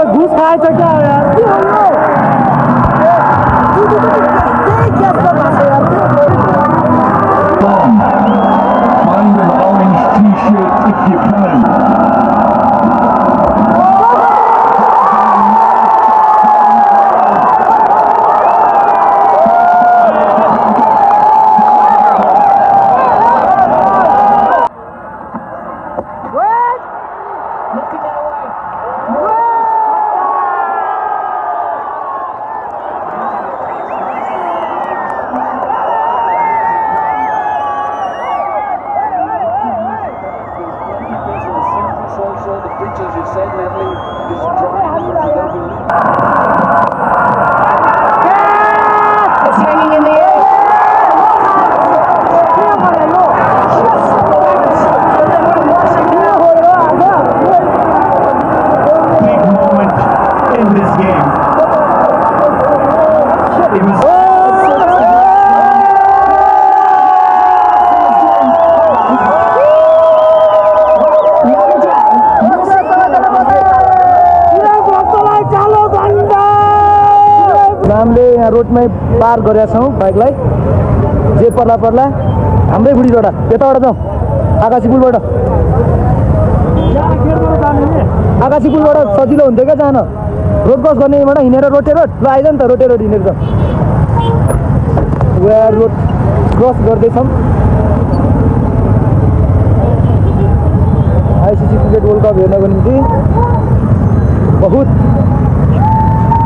घुस खाएछ क्या हो यार के हो Find an orange t-shirt if you can. रोडमै पार गरेका छौँ बाइकलाई जे पर्ला पर्ला हाम्रै बुढीबाट यताबाट जाउँ आकाशी पुलबाट सजिलो हुन्थ्यो क्या जान रोड क्रस गर्नेबाट हिँडेर रोटे रोड ल आइज नि त रोटे रोड हिँडेर जाउँ रोड क्रस गर्दैछौँ आइसिसी क्रिकेट वर्ल्ड कप हेर्नको निम्ति बहुत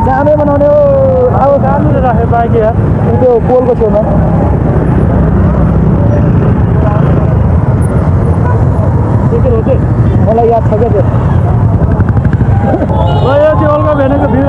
जामै बनाउने हो अब जानु राखे बाइक यार त्यो पोलको छेउमा मलाई याद छ क्या त्यो वर्ल्ड कप हेर्नेको भिड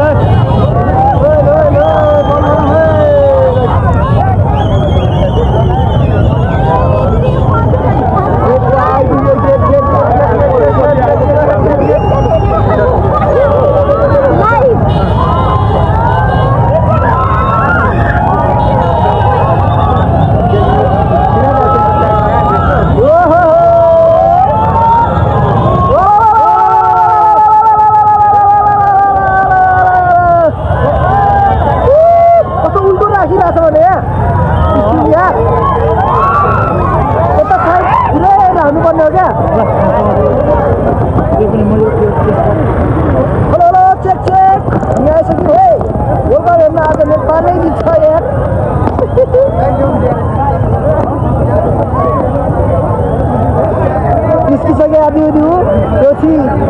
निस्किसके आदि त्यो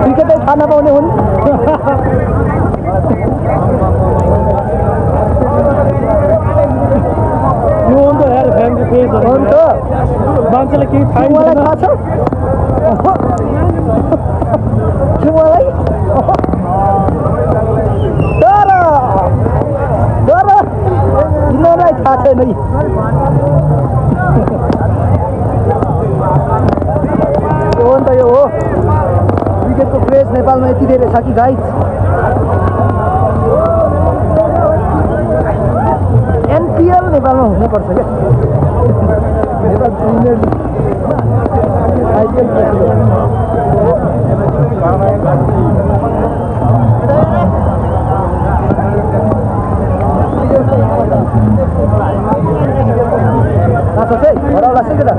क्रिकेटै खाना पाउने हुन् यो हो नि त यार फ्यानको फेस हो नि त मान्छेले केही थाहा मलाई थाहा छ के मलाई तर यिनीहरूलाई थाहा छैन हो नि त यो हो क्रिकेटको क्रेज नेपालमा यति धेरै छ कि गाइज एनपिएल नेपालमा हुनुपर्छ क्या नेपाल प्रिमियर लिग आइपिएल हराउला छ के त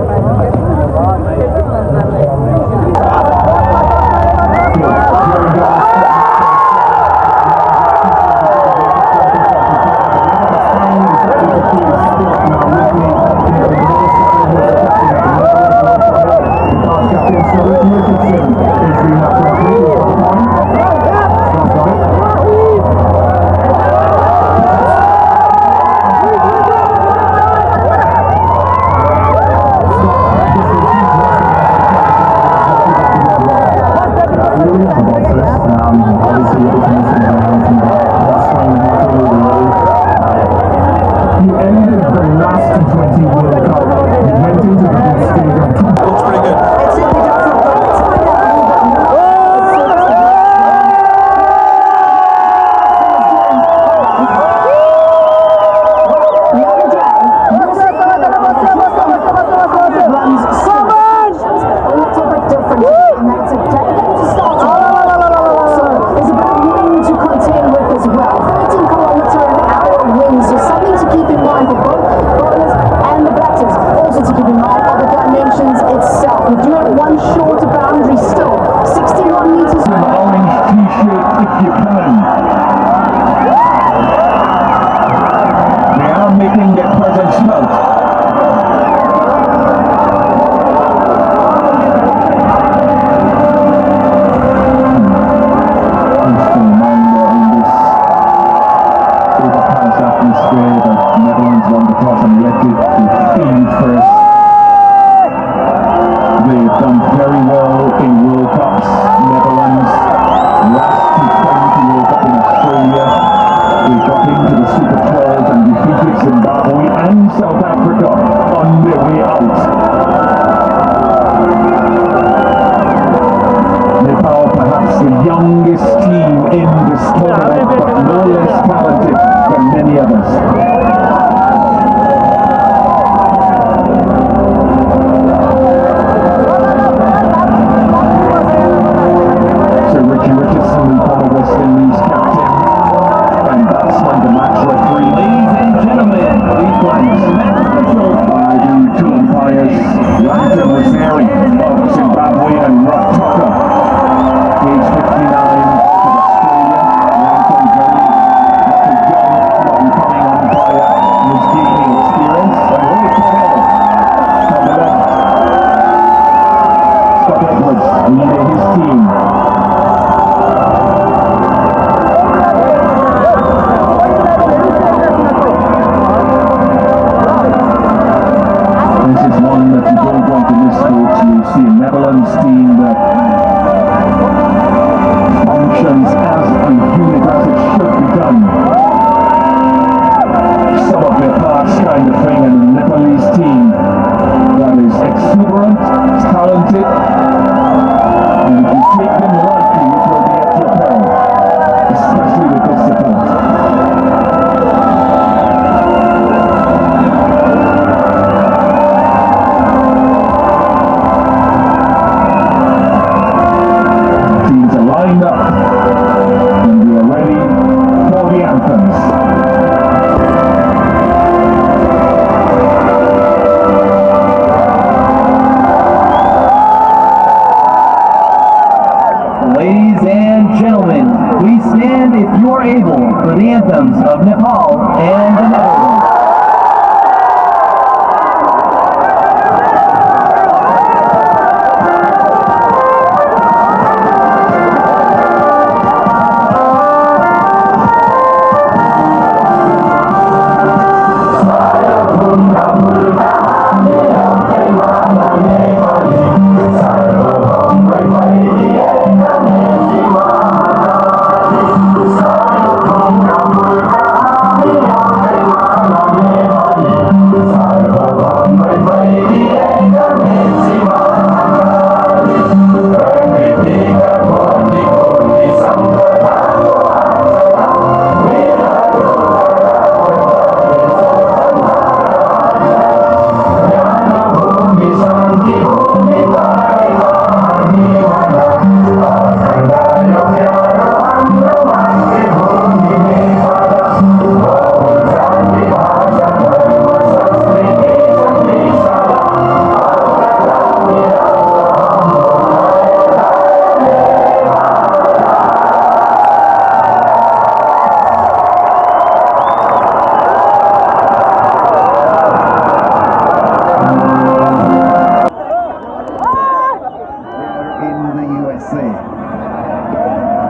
if you are able, for the anthems of Nepal and the Netherlands.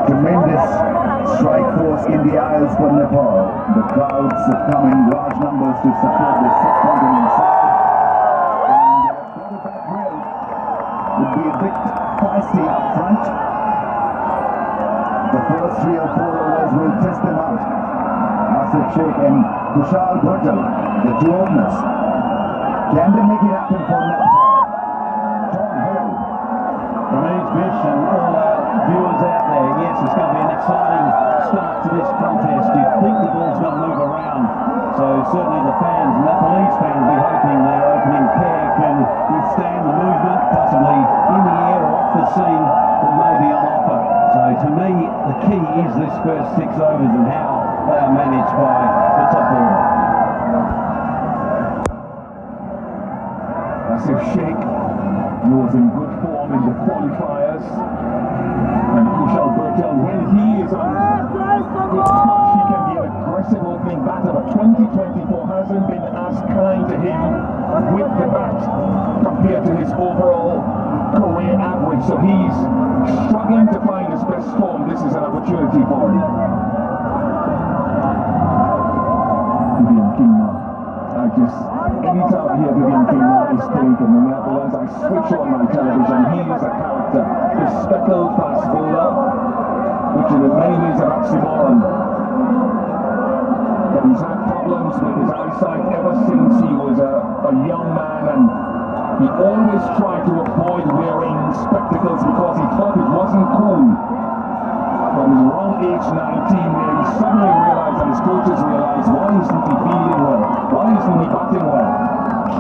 Tremendous strike force in the aisles for Nepal. The crowds have come in large numbers to support the subcontinent side. And quarterback drill would be a bit feisty up front. The first 3 or 4 overs will test them out. Asif Sheikh and Tudikhel, the two openers. Can they make it happen for Nepal? From each pitch and all viewers out there, yes, it's going to be an exciting start to this contest. You think the ball's going to move around, so certainly the fans, Nepalese fans, will be hoping their opening pair can withstand the movement, possibly in the air or off the seam, but maybe on offer. So to me, the key is this first 6 overs and how they are managed by the top order. Asif Sheikh was in good form in the qualifiers, and Tudikhel, when he is on good touch, he can be an aggressive opening batter, but 2024 hasn't been as kind to him with the bat compared to his overall career average, so he's struggling to find his best form. This is an opportunity for him. Anytime I hear Tudikhel is playing in the Netherlands, I switch on my television. He is a character. The speckled fast bowler, which in many ways an oxymoron. But he's had problems with his eyesight ever since he was a young man, and he always tried to avoid wearing spectacles because he thought it wasn't cool. From his wrong age 19, where he suddenly realized, and his coaches realized, why isn't he fielding well? Why isn't he batting well?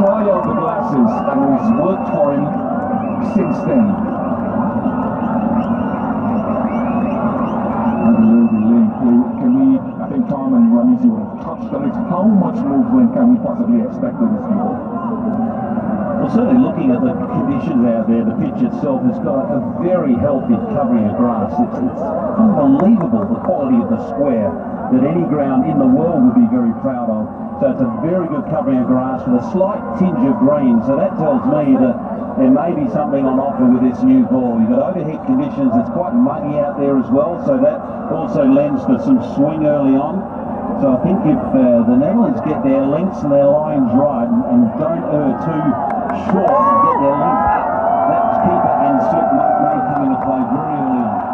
Try out the glasses, and it's worked for him since then. Can we, I think Tom and Ramesh, you have touched on it. How much movement can we possibly expect of this people? Well, certainly looking at the conditions out there, the pitch itself has got a very healthy covering of grass. It's unbelievable, the quality of the square, that any ground in the world would be very proud of. So it's a very good covering of grass with a slight tinge of green. So that tells me that there may be something on offer with this new ball. You've got overheat conditions, it's quite muggy out there as well, so that also lends to some swing early on. So I think if the Netherlands get their lengths and their lines right and don't err too short and get their length up, that keeper and slip may come into play very early on.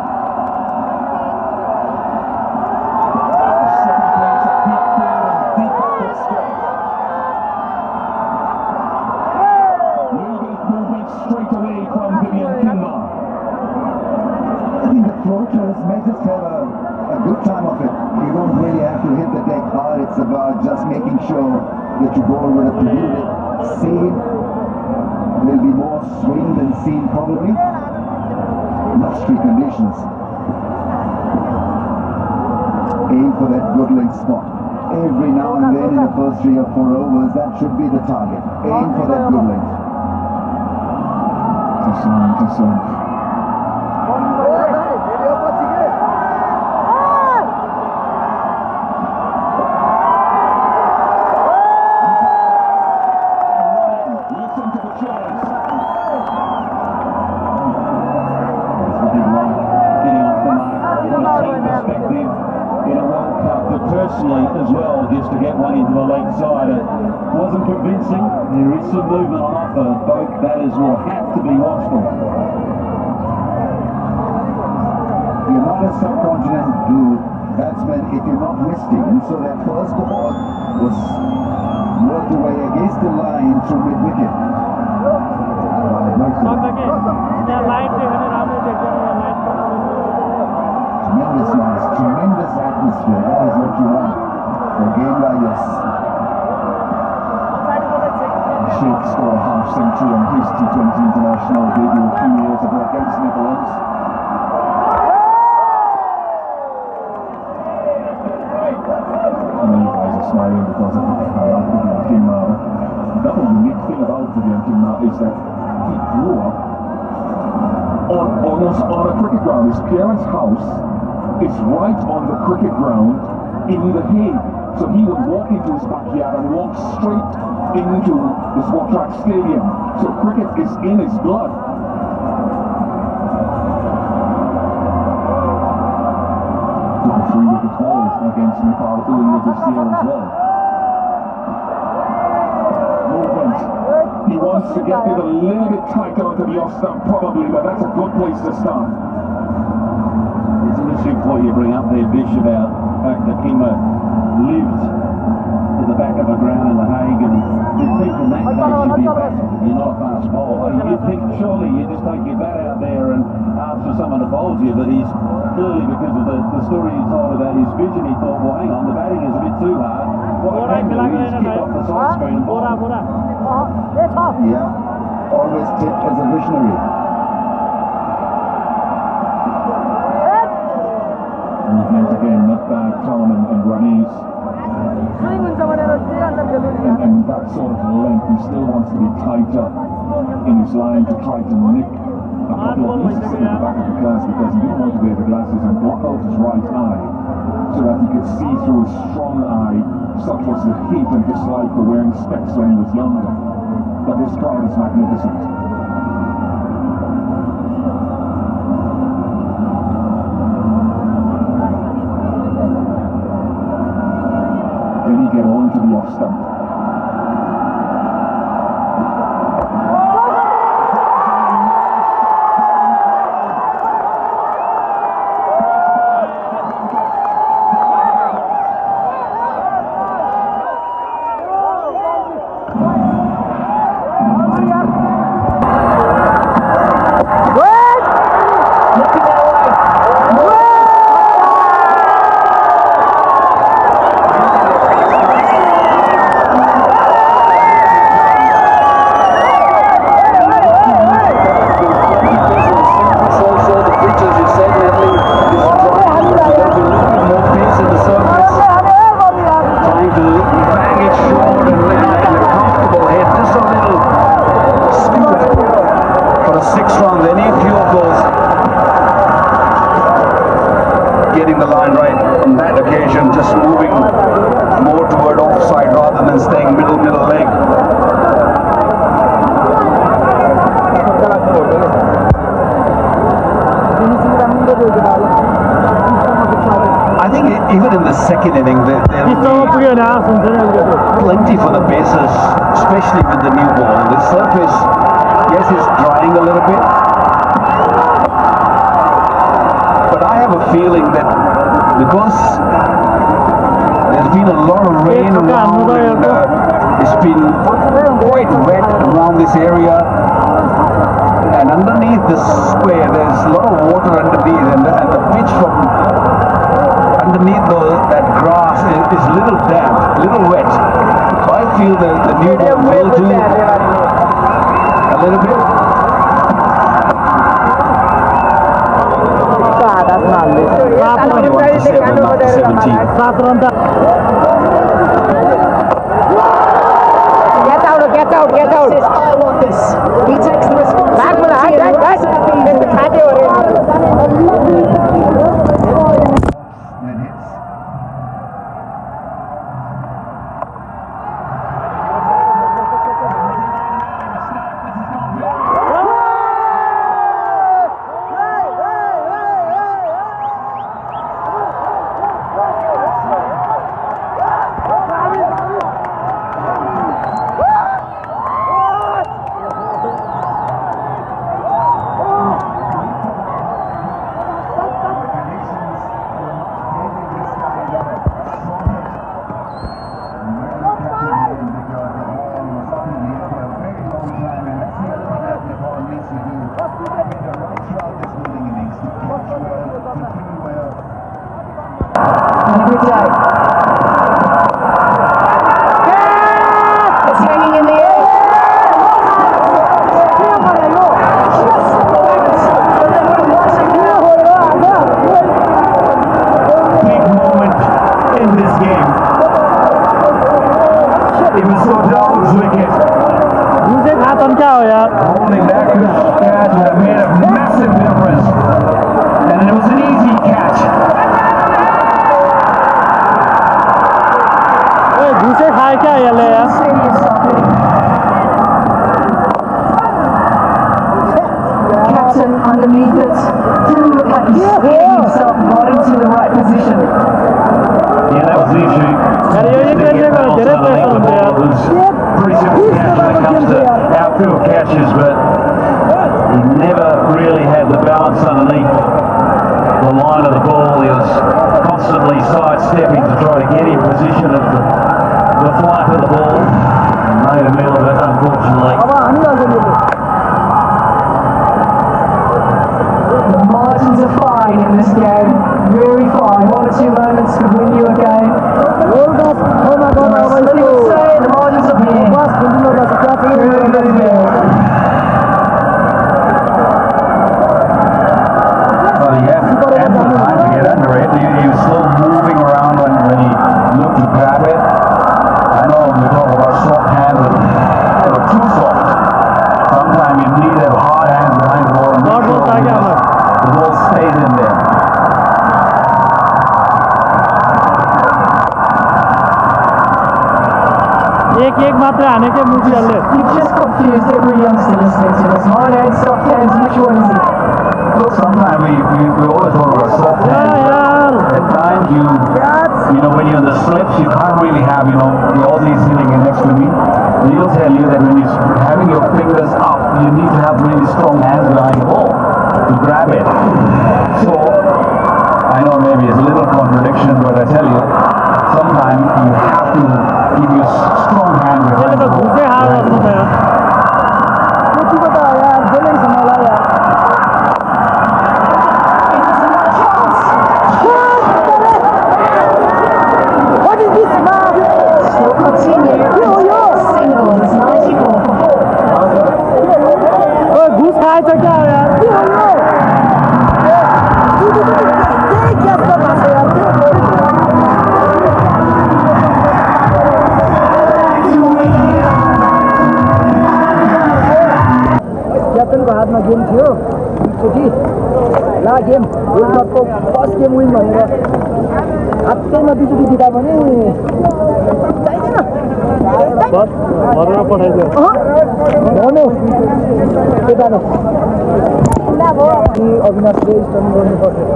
It's about just making sure that you go with a polluted seam. There'll be more swing than seam probably. Lusty conditions. Aim for that good length spot. Every now and then in the first 3 or 4 overs, that should be the target. Aim for that good length. in a World Cup, but personally as well, just to get one into the leg side, it wasn't convincing. There is some movement on offer. Both batters will have to be watchful. You're not a subcontinent batsman if you're not resting, and so that first ball was worked away against the line to mid-wicket. Tremendous noise, tremendous atmosphere. That is what you want for a game like this. Sheikh scored a half century on his T20 international debut a few years ago against Netherlands. I know you guys are smiling because of the King Mara. Another unique thing about King Mara is that he grew up almost on a cricket ground. His parents' house is right on the cricket ground in The Hague. So he would walk into his backyard and walk straight into the Sport Track Stadium. So cricket is in his blood. Took a 3-wicket haul against Nepal earlier this year as well. Movement. He wants to get it a little bit tighter onto the off stump probably, but that's a good place to start. It's an interesting point you bring up there, Bish, about the fact that Kingma lived at the back of a ground in The Hague, and you'd think in that case you'd be a batsman. You're not a fast bowler. You'd think surely you just take your bat out there and ask for someone to bowl you, but he's clearly, because of the story he told about his vision, he thought, well, hang on, the batting is a bit too hard. What I can do is kick off the side screen and bowl. Yeah, always tipped as a visionary. Movement again, not bad, Tom and Raniz. And that sort of length, he still wants to be tighter in his line to try to nick a couple of pieces in the back of the glass, because he didn't want to wear the glasses and block out his right eye so that he could see through his strong eye. Such was the hate and dislike for wearing specs when he was younger. But this crowd is magnificent. Then he get on to the off stump. Getting the line right on that occasion, just moving more toward offside rather than staying middle leg. I think even in the second inning there will be plenty for the Pacers, especially with the new ball. The surface, yes, is drying a little bit, but I have a feeling that because there's been a lot of rain around and it's been quite wet around this area, and underneath the square there's a lot of water underneath, and the pitch from underneath that grass is a little damp, a little wet. So I feel that the new ball will do a little bit. Get out. I want this. He takes the responsibility. today. It's hanging in the air. Big moment in this game. Even so Dawood's wicket, मुझे खाता क्या हो यार holding that catch would have made a massive difference. And it was an easy catch. ए घुसे खाए क्या यसले यार Captain underneath it didn't look like he's scared himself, got into the right position. Yeah, that was the issue. यार ये करने का धेरै प्रेसर हुन्छ यार Pretty simple catch when it comes to outfield catches, but he never really had the balance underneath the line of the ball. He was constantly sidestepping to try to get in position of the flight of the ball. And made a meal of it, unfortunately. The margins are fine in this game, very fine. 1 or 2 moments could win you a game. Let me say, the margins are here. Very good game. Well, he had ample time to get under it. He was still moving around when he looked to grab it. I know we talk about soft hands, but they were too soft. Sometimes you need to have hard hands behind the ball and make sure the ball stays in there. एक मात्र हानेकै मुखियाले You've just confused every youngster listening to this. Hard hands, soft hands, which one is it? Look, sometimes we always talk about soft hands, but at times you know, when you're in the slips, you can't really have, the Aussies sitting next to me. They'll tell you that when you're having your fingers up, you need to have really strong hands behind the ball to grab it. So, I know maybe it's a little contradiction, but I tell you, sometimes you have to keep your strong hand behind the ball. घुसे हार गर्नु त यार त्यतिको त यार जेलै मलाई यार What is this man? Still continue. Single is 94 for 4. ओ घुस खाएछ क्या हो यार के हो यो त्यही क्याच गर्नु छ यार क्याप्टनको हातमा गेम थियो एकचोटि ला गेम वर्ल्ड कपको फर्स्ट गेम विन भनेर हातैमा दुईचोटि जिता भने चाहिँदैन भरेर पठाइदियो भन्नु त्यता न अविनाशले स्टम्प गर्नुपर्थ्यो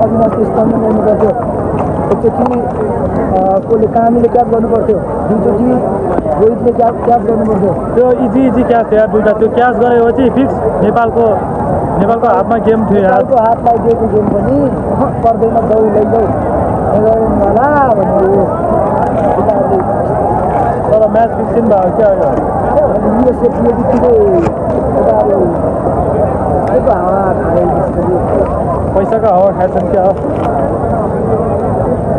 अविनाशले स्टम्प गर्नुपर्थ्यो एकचोटि कसले कामीले क्याच गर्नुपर्थ्यो दुईचोटि रोहितले क्याच गर्नुपर्थ्यो त्यो इजी क्याच थियो यार दुईवटा त्यो क्याच गरेपछि फिक्स नेपालको हातमा गेम थियो नेपालको हातलाई दिएको गेम पनि पर्दैन जाउ लैजाउ होला भन्यो तर म्याच फिक्सिङ भयो क्या युएसए पुग्यो बित्तिकै एउटा अब हावा खाए पैसाको हावा खाएछन् क्या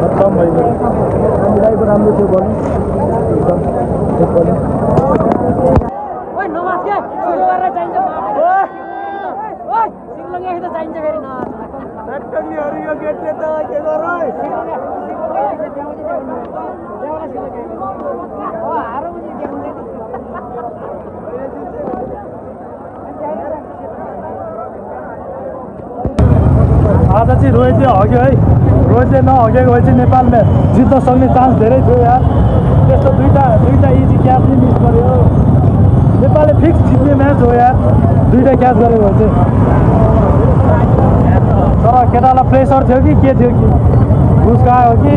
खत्तम भइगयो हामीलाई पो राम्रो थियो बल एकदम ठिक बल आज चाहिँ रोहितले हग्यो है रोहितले नहगेको भए चाहिँ नेपालले जित्न सक्ने चान्स धेरै थियो यार त्यस्तो दुईटा इजी क्याच नै मिस गर्यो नेपालले फिक्स जित्ने म्याच हो यार दुईटा क्याच गरेको भए चाहिँ तर केटालाई प्रेसर थियो कि के थियो कि घुस खायो कि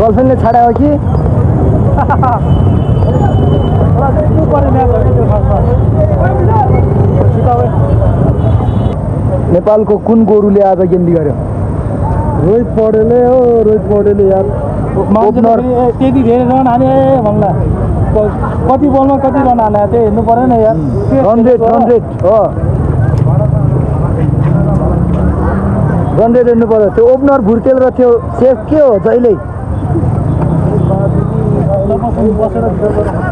गर्लफ्रेन्डले छाड्यो कि जित्नु पर्ने म्याच हो कि त्यो खासमा नेपालको कुन गोरुले आज गेम बिगार्यो रोहित पौडेलले यार ओपनर त्यति धेरै रन हाने भन्ला कति बलमा कति रन हाने त्यो हेर्नु परेन यार रन रेट हो 100 हेर्नु पर्यो त्यो ओपनर भुर्तेल र त्यो सेफ के हो जहिले बसेर